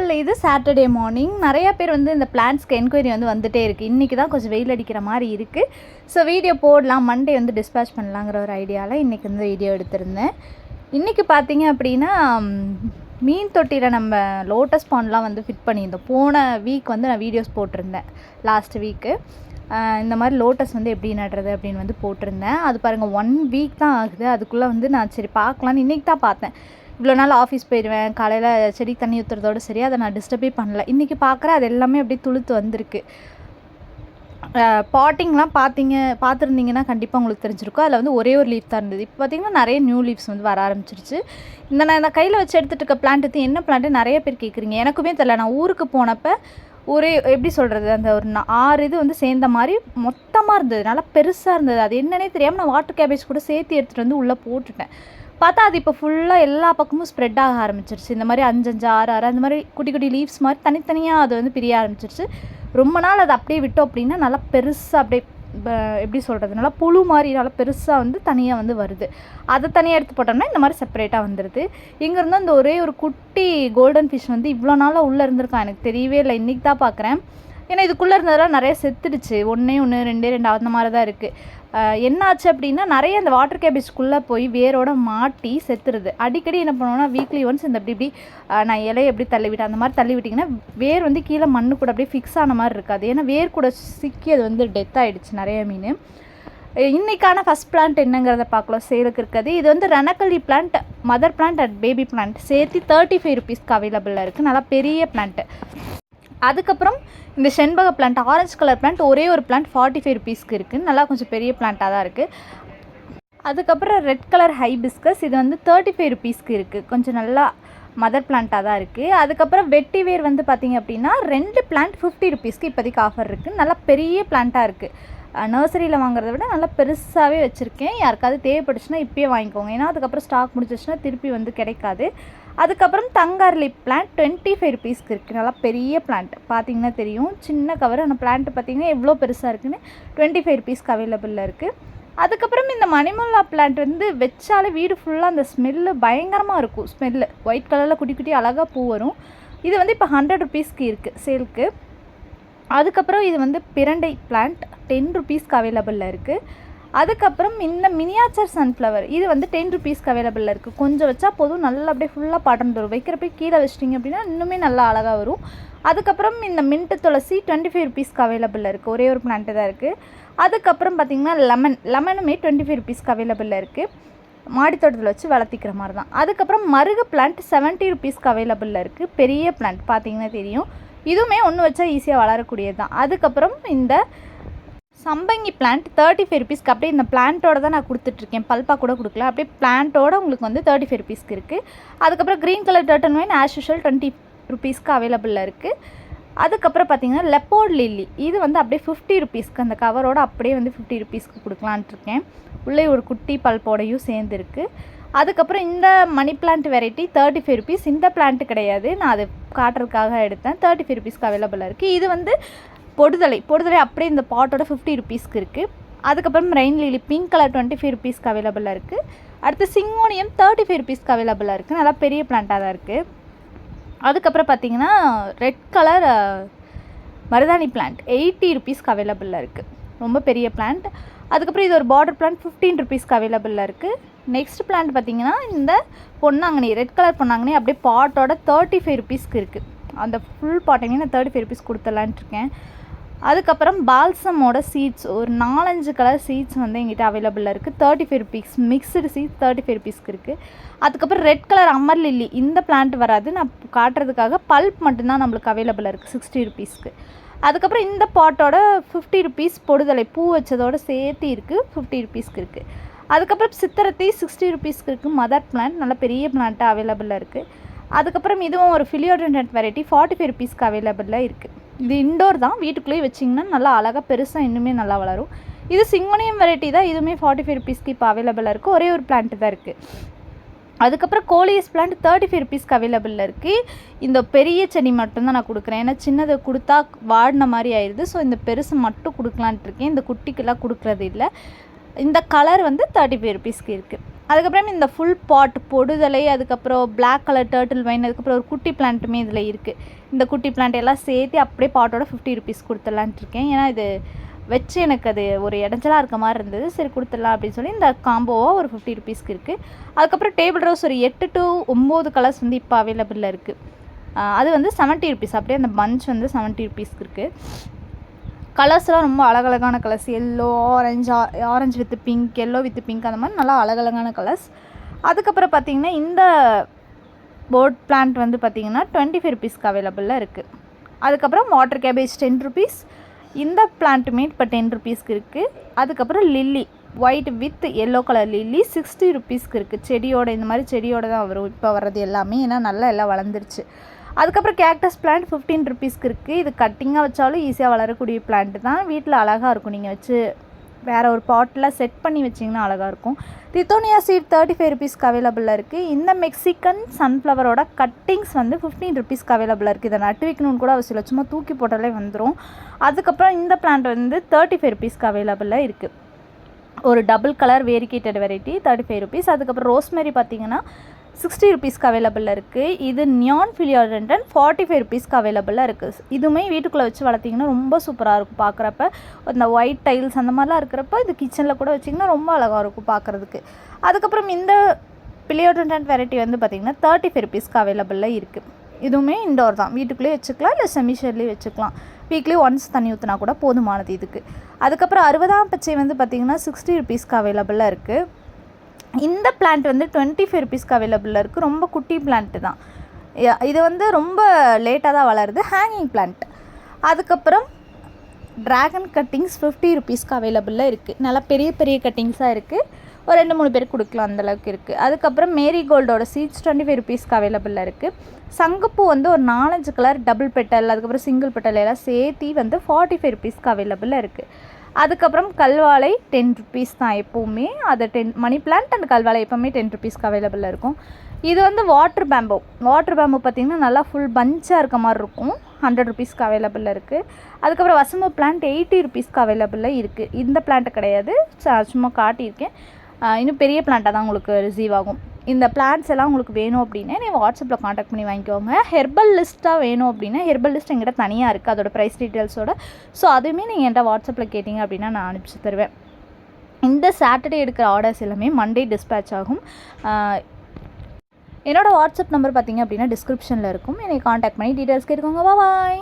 நாள் இது Saturday morning. நிறைய பேர் வந்து இந்த பிளான்ஸ்க்கு என்கொயரி வந்து வந்துகிட்டே இருக்குது. இன்றைக்கி தான் கொஞ்சம் வெயில் அடிக்கிற மாதிரி இருக்குது. ஸோ வீடியோ போடலாம், மண்டே வந்து டிஸ்பேச் பண்ணலாங்கிற ஒரு ஐடியாவில் இன்றைக்கி வந்து வீடியோ எடுத்திருந்தேன். இன்றைக்கி பார்த்தீங்க அப்படின்னா மீன் தொட்டியில் நம்ம லோட்டஸ் பாண்ட்லாம் வந்து ஃபிட் பண்ணியிருந்தோம். போன வீக் வந்து நான் வீடியோஸ் போட்டிருந்தேன். லாஸ்ட் வீக்கு இந்த மாதிரி லோட்டஸ் வந்து எப்படி நடுறது அப்படின்னு வந்து போட்டிருந்தேன். அது பாருங்கள் 1 வீக் தான் ஆகுது. அதுக்குள்ளே வந்து நான் சரி பார்க்கலான்னு இன்றைக்கி தான் பார்த்தேன். இவ்வளோ நாள் ஆஃபீஸ் போயிடுவேன், காலையில் செடி தண்ணி ஊற்றுறதோடு சரி, அதை நான் டிஸ்டர்பே பண்ணல. இன்றைக்கி பார்க்குறேன் அது எல்லாமே அப்படியே துளுத்து வந்திருக்கு. பாட்டிங்லாம் பார்த்துருந்தீங்கன்னா கண்டிப்பாக உங்களுக்கு தெரிஞ்சிருக்கும். அதில் வந்து ஒரே ஒரு லீஃப் தான் இருந்தது. இப்போ பார்த்திங்கன்னா நிறைய நியூ லீவ்ஸ் வந்து வர ஆரம்பிச்சிருச்சு. நான் இந்த கையில் வச்சு எடுத்துகிட்டு இருக்க பிளான்ட் வந்து என்ன பிளான்ட்டு நிறைய பேர் கேட்குறீங்க. எனக்குமே தெரியல. நான் ஊருக்கு போனப்போ ஒரே எப்படி சொல்கிறது, அந்த ஒரு 6 இது வந்து சேர்ந்த மாதிரி மொத்தமாக இருந்தது, நல்லா பெருசாக இருந்தது. அது என்னன்னே தெரியாமல் நான் வாட்டர் கேபேஜ் கூட சேர்த்து எடுத்துகிட்டு வந்து உள்ளே போட்டுட்டேன். பார்த்தா அது இப்போ ஃபுல்லாக எல்லா பக்கமும் ஸ்ப்ரெட் ஆக ஆரம்பிச்சிருச்சு. இந்த மாதிரி 5, 5, 6, 6 அந்த மாதிரி குட்டி குட்டி லீவ்ஸ் மாதிரி தனித்தனியாக அது வந்து பிரிய ஆரம்பிச்சிருச்சு. ரொம்ப நாள் அதை அப்படியே விட்டோம் அப்படின்னா நல்லா பெருசாக அப்படியே எப்படி சொல்கிறது, நல்லா புழு மாதிரி நல்லா பெருசாக வந்து தனியாக வந்து வருது. அதை தனியாக எடுத்து போட்டோம்னா இந்த மாதிரி செப்பரேட்டாக வந்துடுது. இங்கேருந்து அந்த ஒரே ஒரு குட்டி கோல்டன் ஃபிஷ் வந்து இவ்வளோ நாளாக உள்ளே இருந்திருக்கான், எனக்கு தெரியவே இல்லை. இன்றைக்கி தான் பார்க்குறேன். ஏன்னா இதுக்குள்ளே இருந்ததெல்லாம் நிறைய செத்துடுச்சு. 1, 1, 2, 2 அந்த மாதிரி தான் இருக்குது. என்னாச்சு அப்படின்னா நிறைய அந்த வாட்டர் கேபேஜ்குள்ளே போய் வேரோட மாட்டி செத்துருது. அடிக்கடி என்ன பண்ணுவோன்னா வீக்லி ஒன்ஸ் இந்த இப்படி நான் இலையை எப்படி தள்ளிவிட்டேன், அந்த மாதிரி தள்ளி விட்டிங்கன்னா வேர் வந்து கீழே மண்ணு கூட அப்படியே ஃபிக்ஸ் ஆன மாதிரி இருக்காது. ஏன்னா வேர் கூட சிக்கி அது வந்து டெத் ஆகிடுச்சு நிறைய மீன். இன்றைக்கான ஃபஸ்ட் பிளான்ட் என்னங்கிறத பார்க்கலாம். சேலுக்கு இருக்குது. இது வந்து ரணக்கல்லி plant, mother plant and baby plant சேர்த்து 35 ருபீஸ்க்கு அவைலபிளாக இருக்குது. நல்லா பெரிய பிளான்ட்டு. அதுக்கப்புறம் இந்த செண்பக பிளான்ட், ஆரஞ்சு கலர் பிளான்ட், ஒரே ஒரு பிளான்ட் 45 ருபீஸ்க்கு இருக்குது. நல்லா கொஞ்சம் பெரிய பிளான்ட்டாக தான் இருக்குது. அதுக்கப்புறம் ரெட் கலர் ஹைபிஸ்கஸ், இது வந்து 35 ருபீஸ்க்கு இருக்குது. கொஞ்சம் நல்லா மதர் பிளான்ட்டாக தான் இருக்குது. அதுக்கப்புறம் வெட்டி வேர் வந்து பார்த்திங்க அப்படின்னா 2 பிளான்ட் 50 ருபீஸ்க்கு இப்போதைக்கு ஆஃபர் இருக்குது. நல்லா பெரிய பிளான்ட்டாக இருக்குது. நர்சரியில் வாங்குறத விட நல்லா பெருசாகவே வச்சுருக்கேன். யாருக்காவது தேவைப்பட்டுச்சுன்னா இப்போயே வாங்கிக்கோங்க. ஏன்னா அதுக்கப்புறம் ஸ்டாக் முடிச்சிச்சுன்னா திருப்பி வந்து கிடைக்காது. அதுக்கப்புறம் தங்கார்லி பிளான்ட் 25 ருபீஸ்க்கு இருக்குது. நல்லா பெரிய பிளான்ட், பார்த்திங்கன்னா தெரியும், சின்ன கவர். ஆனால் பிளான்ட்டு பார்த்திங்கன்னா எவ்வளோ பெருசாக இருக்குதுன்னு 25 ருபீஸ்க்கு அவைலபிளில் இருக்குது. அதுக்கப்புறம் இந்த மணிமுல்லா பிளான்ட் வந்து வச்சாலே வீடு ஃபுல்லாக அந்த ஸ்மெல்லு பயங்கரமாக இருக்கும். ஸ்மெல்லு ஒயிட் கலரில் குட்டி குட்டி அழகாக பூ வரும். இது வந்து இப்போ 100 ருபீஸ்க்கு இருக்குது சேலுக்கு. அதுக்கப்புறம் இது வந்து பிரண்டை பிளான்ட் 10 ருபீஸ்க்கு அவைலபிளில் இருக்குது. அதுக்கப்புறம் இந்த மினியாச்சர் சன்ஃப்ளவர், இது வந்து 10 ருபீஸ்க்கு அவைலபிளில் இருக்குது. கொஞ்சம் வச்சா போதும், நல்லா அப்படியே ஃபுல்லாக படர்ந்து வரும். வைக்கிறப்ப கீழே வச்சிட்டிங்க அப்படின்னா இன்னுமே நல்லா அழகாக வரும். அதுக்கப்புறம் இந்த மின்ட்டு துளசி 25 ருபீஸ்க்கு அவைலபிளில் இருக்குது. ஒரே ஒரு பிளான்ட்டு தான் இருக்குது. அதுக்கப்புறம் பார்த்திங்கன்னா லெமனுமே 25 ருபீஸ்க்கு அவைலபிளில் இருக்குது. மாடித்தோட்டத்தில் வச்சு வளர்த்திக்கிற மாதிரி தான். அதுக்கப்புறம் மருகு பிளான்ட் 70 ருபீஸ்க்கு அவைலபிளில் இருக்குது. பெரிய பிளான்ட், பார்த்திங்கன்னா தெரியும். இதுவுமே ஒன்று வச்சா ஈஸியாக வளரக்கூடியது தான். அதுக்கப்புறம் இந்த சம்பங்கி பிளான்ட் 35 ருபீஸ்க்கு அப்படியே இந்த பிளான்ட்டோட தான் நான் கொடுத்துட்ருக்கேன். பல்பாக கூட கொடுக்கல, அப்படியே பிளான்ட்டோட உங்களுக்கு வந்து 35 ருபீஸ்க்கு இருக்குது. அதுக்கப்புறம் green colour turtle vine as usual 20 ருபீஸ்க்கு அவைலபிளில் இருக்குது. அதுக்கப்புறம் பார்த்திங்கன்னா லெப்போர்ட் லில்லி, இது வந்து அப்படியே 50 ருபீஸ்க்கு அந்த கவரோட அப்படியே வந்து 50 ருபீஸ்க்கு கொடுக்கலான்ட்டு இருக்கேன். உள்ளே ஒரு குட்டி பல்போடையும் சேர்ந்துருக்கு. அதுக்கப்புறம் இந்த மணி பிளான்ட் வெரைட்டி 35 ருபீஸ். இந்த பிளான்ட்டு கிடையாது, நான் அது காட்டுறதுக்காக எடுத்தேன். 35 ருபீஸ்க்கு அவைலபிளாக இருக்குது. இது வந்து பொடுதலை அப்படியே இந்த பாட்டோட 50 ருபீஸ்க்கு இருக்குது. அதுக்கப்புறம் ரெயின் லிலி பிங்க் கலர் 25 ருபீஸ்க்கு அவைலபிளாக இருக்குது. அடுத்து சிங்கோனியம் 35 ருபீஸ்க்கு அவைலபிளாக இருக்குது. நல்லா பெரிய பிளான்ட்டாக தான் இருக்குது. அதுக்கப்புறம் பார்த்திங்கன்னா ரெட் கலர் மருதாணி பிளான்ட் 80 ருபீஸ்க்கு அவைலபிளாக இருக்குது. ரொம்ப பெரிய பிளான்ட். அதுக்கப்புறம் இது ஒரு பார்டர் பிளான்ட் 15 ருபீஸ்க்கு அவைலபிளாக இருக்குது. நெக்ஸ்ட் பிளான்ட் பார்த்திங்கன்னா இந்த பொன்னாங்கனி, ரெட் கலர் பொன்னாங்கனி அப்படியே பாட்டோட 35 ருபீஸ்க்கு இருக்குது. அந்த ஃபுல் பாட்டையுமே நான் 35 ருபீஸ் கொடுத்துடலான்ட்டு இருக்கேன். அதுக்கப்புறம் பால்சமோட சீட்ஸ் ஒரு 4-5 கலர் சீட்ஸ் வந்து எங்கிட்ட அவைலபிளாக இருக்குது. 35 ருபீஸ். மிக்சடு சீட்ஸ் 35 ருபீஸ்க்கு இருக்குது. அதுக்கப்புறம் ரெட் கலர் அமர் லில்லி, இந்த பிளான்ட் வராது, நான் காட்டுறதுக்காக பல்ப் மட்டும்தான் நம்மளுக்கு அவைலபிளாக இருக்குது 60 ருபீஸ்க்கு. அதுக்கப்புறம் இந்த பாட்டோட 50 ருபீஸ் பொடுதலை பூ வச்சதோடு சேர்த்து இருக்குது, 50 ருபீஸ்க்கு இருக்குது. அதுக்கப்புறம் சித்திரத்தை 60 ருபீஸ்க்கு இருக்குது. மதர் பிளான்ட் நல்ல பெரிய பிளான்ட்டாக அவைலபிளாக இருக்குது. அதுக்கப்புறம் இதுவும் ஒரு ஃபிலியோடென்ட் வெரைட்டி 45 ருபீஸ்க்கு அவைலபிளாக இருக்குது. இது இண்டோர் தான், வீட்டுக்குள்ளேயே வச்சிங்கன்னா நல்லா அழகாக பெருசாக இன்னுமே நல்லா வளரும். இது சிங்கோனியம் வெரைட்டி தான், இதுவுமே 45 ருபீஸ்க்கு இப்போ அவைலபிளாக இருக்குது. ஒரே ஒரு பிளான்ட்டு தான் இருக்குது. அதுக்கப்புறம் கோலியஸ் பிளான்ட் 35 ருபீஸ்க்கு அவைலபிளில் இருக்குது. இந்த பெரிய செடி மட்டும்தான் நான் கொடுக்குறேன். ஏன்னா சின்னதை கொடுத்தா வாடின மாதிரி ஆயிடுது. ஸோ இந்த பெருசு மட்டும் கொடுக்கலான்ட்டு இருக்கேன். இந்த குட்டிக்கெல்லாம் கொடுக்குறது இல்லை. இந்த கலர் வந்து 35 ருபீஸ்க்கு இருக்குது. அதுக்கப்புறம் இந்த ஃபுல் பாட் பொடுதலை, அதுக்கப்புறம் பிளாக் கலர் டர்ட்டில் வைன், அதுக்கப்புறம் ஒரு குட்டி பிளான்ட்டுமே இதில் இருக்குது. இந்த குட்டி பிளான்ட் எல்லாம் சேர்த்து அப்படியே பாட்டோட 50 ருபீஸ் கொடுத்துடலான்ட்டு இருக்கேன். ஏன்னா இது வச்சு எனக்கு அது ஒரு இடைஞ்சலாக இருக்க மாதிரி இருந்தது. சரி கொடுத்துடலாம் அப்படின்னு சொல்லி இந்த காம்போவாக ஒரு 50 ருபீஸ்க்கு இருக்குது. அதுக்கப்புறம் டேபிள் ரோஸ் ஒரு 8 to 9 கலர்ஸ் வந்து இப்போ அவைலபிளில் இருக்குது. அது வந்து 70 ருபீஸ். அப்படியே அந்த பஞ்ச் வந்து 70 ருபீஸ்க்கு இருக்குது. கலர்ஸ்லாம் ரொம்ப அழகழகான colours. Yellow, orange with pink, yellow with pink, அந்த மாதிரி நல்லா அழகழகான கலர்ஸ். அதுக்கப்புறம் பார்த்திங்கன்னா இந்த போர்ட் பிளான்ட் வந்து பார்த்திங்கன்னா 25 ருபீஸ்க்கு அவைலபிளில் இருக்குது. அதுக்கப்புறம் வாட்டர் கேபேஜ் 10 ருபீஸ். இந்த பிளான்ட்டுமே இப்போ 10 ருபீஸ்க்கு இருக்குது. அதுக்கப்புறம் lily white with yellow colour lily 60 ருபீஸ்க்கு இருக்குது. செடியோட இந்த மாதிரி செடியோட தான் வரும் இப்போ வர்றது எல்லாமே, ஏன்னா நல்லா எல்லாம் வளர்ந்துருச்சு. அதுக்கப்புறம் கேக்டஸ் பிளான்ட் 15 ருபீஸ்க்கு இருக்குது. இது கட்டிங்காக வச்சாலும் ஈஸியாக வளரக்கூடிய பிளான்ட்டு தான். வீட்டில் அழகாக இருக்கும். நீங்கள் வச்சு வேறு ஒரு பாட்டில் செட் பண்ணி வச்சிங்கன்னா அழகாக இருக்கும். ரித்தோனியா சீட் 35 ருபீஸ்க்கு அவைலபிளாக இருக்குது. இந்த மெக்சிகன் சன்ஃப்ளவரோட கட்டிங்ஸ் வந்து 15 ருபீஸ்க்கு அவைலபிளாக இருக்குது. இதை நட்டு வைக்கணும்னு கூட அவசியம் இல்லை, சும்மா தூக்கி போட்டாலே வந்துடும். அதுக்கப்புறம் இந்த பிளான்ட் வந்து 35 ருபீஸ்க்கு அவைலபிளாக இருக்குது. ஒரு double colour variegated variety 35 rupees. அதுக்கப்புறம் ரோஸ்மெரி பார்த்திங்கன்னா 60 ருபீஸ்க்கு அவைலபிளாக இருக்குது. இது நியான் ஃபிலியோடென்டன் 45 ருபீஸ்க்கு அவைலபிளாக இருக்குது. இதுவுமே வீட்டுக்குள்ளே வச்சு வளர்த்திங்கன்னா ரொம்ப சூப்பராக இருக்கும் பார்க்குறப்ப. இந்த ஒயிட் டைல்ஸ் அந்த மாதிரிலாம் இருக்கிறப்ப இது கிச்சனில் கூட வச்சிங்கன்னா ரொம்ப அழகாக இருக்கும் பார்க்குறதுக்கு. அதுக்கப்புறம் இந்த ஃபிலியோடென்டன் வெரைட்டி வந்து பார்த்திங்கன்னா 35 ருபீஸ்க்கு அவைலபிளாக இருக்குது. இதுவுமே இண்டோர் தான், வீட்டுக்குள்ளேயே வச்சுக்கலாம், இல்லை செமிஷர்லேயே வச்சுக்கலாம். வீக்லி ஒன்ஸ் தண்ணி ஊற்றினா கூட போதுமானது இதுக்கு. அதுக்கப்புறம் 60ஆம் பச்சை வந்து பார்த்திங்கன்னா 60 ருபீஸ்க்கு அவைலபிளாக இருக்குது. இந்த பிளான்ட் வந்து 25 ருபீஸ்க்கு அவைலபிளில் இருக்குது. ரொம்ப குட்டி பிளான்ட்டு தான். இது வந்து ரொம்ப லேட்டாக தான் வளருது. Hanging plant. அதுக்கப்புறம் ட்ராகன் கட்டிங்ஸ் 50 ருபீஸ்க்கு அவைலபிளில் இருக்குது. நல்லா பெரிய பெரிய கட்டிங்ஸாக இருக்குது. ஒரு 2-3 பேர் கொடுக்கலாம், அந்தளவுக்கு இருக்குது. அதுக்கப்புறம் மேரிகோல்டோட சீட்ஸ் 25 ருபீஸ்க்கு அவைலபிளில் இருக்குது. சங்குப்பூ வந்து ஒரு 4-5 கலர் டபுள் பெட்டல், அதுக்கப்புறம் சிங்கிள் பெட்டல் எல்லாம் சேர்த்தி வந்து 45 ருபீஸ்க்கு அவைலபிளில் இருக்குது. அதுக்கப்புறம் கல்வாழை 10 ருபீஸ் தான் எப்போவுமே. அது மணி பிளான்ட் அண்ட் கல்வாழை எப்போவுமே 10 ருபீஸ்க்கு அவைலபிளில் இருக்கும். இது வந்து வாட்டர் பேம்போ பார்த்திங்கன்னா நல்லா ஃபுல் பஞ்சாக இருக்க மாதிரி இருக்கும். 100 ருபீஸ்க்கு அவைலபிளில் இருக்குது. அதுக்கப்புறம் வசம்பு பிளான்ட் 80 ருபீஸ்க்கு அவைலபிளில் இருக்குது. இந்த பிளான்ட்டு கிடையாது, சும்மா காட்டியிருக்கேன். இன்னும் பெரிய பிளான்ட்டாக தான் உங்களுக்கு ரிசீவ் ஆகும். இந்த பிளான்ஸ் எல்லாம் உங்களுக்கு வேணும் அப்படின்னா நீங்கள் வாட்ஸ்அப்பில் காண்டாக்ட் பண்ணி வாங்கிக்கோங்க. ஹெர்பல் லிஸ்ட்டாக வேணும் அப்படின்னா ஹெர்பல் லிஸ்ட் எங்கிட்ட தனியாக இருக்குது, அதோட ப்ரைஸ் டீட்டெயில்ஸோட. ஸோ அதுவுமே நீங்கள் என்கிட்ட வாட்ஸ்அப்பில் கேட்டிங்க அப்படின்னா நான் அனுப்பிச்சி தருவேன். இந்த சாட்டர்டே எடுக்கிற ஆர்டர்ஸ் எல்லாமே மண்டே டிஸ்பேச் ஆகும். என்னோடய வாட்ஸ்அப் நம்பர் பார்த்திங்க அப்படின்னா டிஸ்கிரிப்ஷனில் இருக்கும். என்னை காண்டாக்ட் பண்ணி டீட்டெயில்ஸ் கேட்டுக்கோங்க. பாய்.